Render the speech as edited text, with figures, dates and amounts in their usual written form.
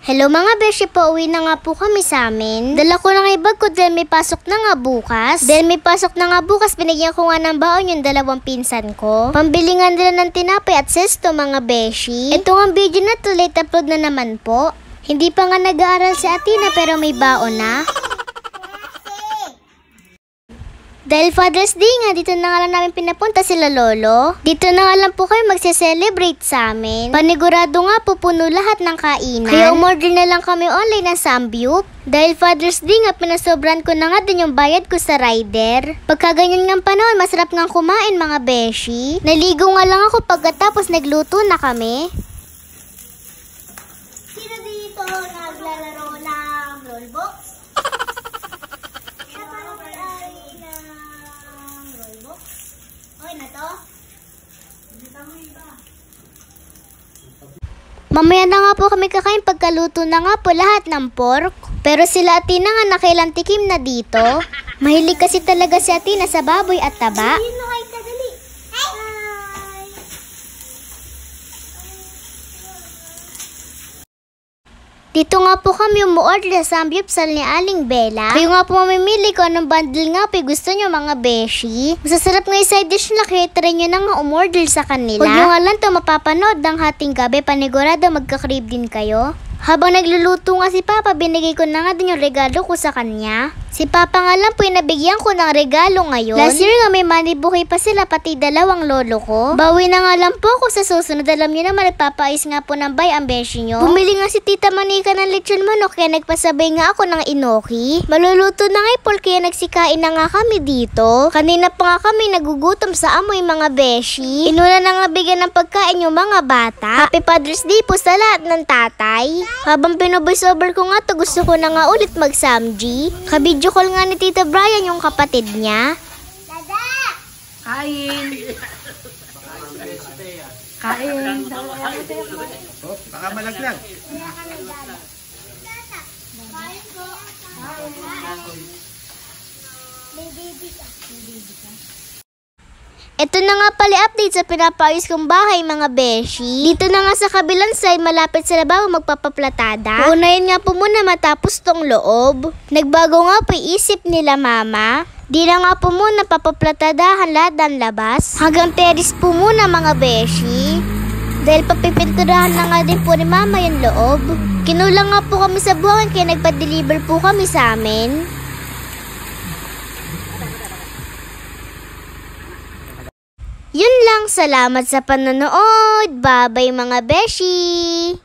Hello mga beshi, pauwi na nga po kami sa amin. Dala ko na nga ibag ko dahil may pasok na nga bukas. Binigyan ko nga ng baon yung dalawang pinsan ko. Pambilingan nila ng tinapay at sesto mga beshi. Ito nga video na to, late upload na naman po. Hindi pa nga nag-aaral si Athena pero may baon na. Dahil Father's Day nga, dito na nga lang namin pinapunta sila lolo. Dito na nga lang po kayo magse-celebrate sa amin. Panigurado nga pupuno lahat ng kainan. Kaya umorder na lang kami online ng Samgyup. Dahil Father's Day nga, pinasobran ko na nga din yung bayad ko sa rider. Pagka ganyan nga panahon, masarap nga kumain mga beshi. Naligo nga lang ako pagkatapos nagluto na kami. Sino dito naglalaro ng rollbox? Mamaya na nga po kami kakain pagkaluto na nga po lahat ng pork. Pero sila Athena nga nakailang tikim na dito. Mahilig kasi talaga si Athena sa baboy at taba. Dito nga po kami umuorder sa Samgyupsal ni Aling Bella. Kayo nga po mamimili ko anong bundle nga po gusto nyo mga beshi. Masasarap nga yung side dish na kaya try nyo na nga umorder sa kanila. Huwag nyo nga lang to mapapanood ng hating gabi, panigurado magka-crave din kayo. Habang nagluluto nga si Papa, binigay ko na nga din yung regalo ko sa kanya. Si Papa nga lang po yung nabigyan ko ng regalo ngayon. Last year nga may manibuhay pa sila pati dalawang lolo ko. Bawi na nga lang po ako sa susunod. Alam nyo naman nagpapaayos nga po ng bay ang beshi nyo. Bumili nga si Tita Manika ng lechon manok kaya nagpasabay nga ako ng inoki. Maluluto na nga ipol kaya nagsikain na nga kami dito. Kanina pa nga kami nagugutom sa amoy mga beshi. Inuna na nga bigyan ng pagkain yung mga bata. Happy Father's Day po sa lahat ng tatay. Habang pinovoice over ko nga to, gusto ko na nga ulit mag-samji. Kabidyo call nga ni Tito Brian yung kapatid niya. Dada! Kain! Kain! Oh, baka malaglag. Ito na nga pala update sa pinapaayos kong bahay mga beshi. Dito na nga sa kabilang side, malapit sa lababo magpapaplatada. Uunayin nga po muna matapos tong loob. Nagbago nga po isip nila mama. Di na nga po muna papaplatadahan lahat ng labas. Hanggang terrace po muna mga beshi. Dahil papipinturahan na nga din po ni mama yung loob. Kinulang nga po kami sa buwan kaya nagpa-deliver po kami sa amin. Yun lang, salamat sa panonood. Bye-bye mga beshi!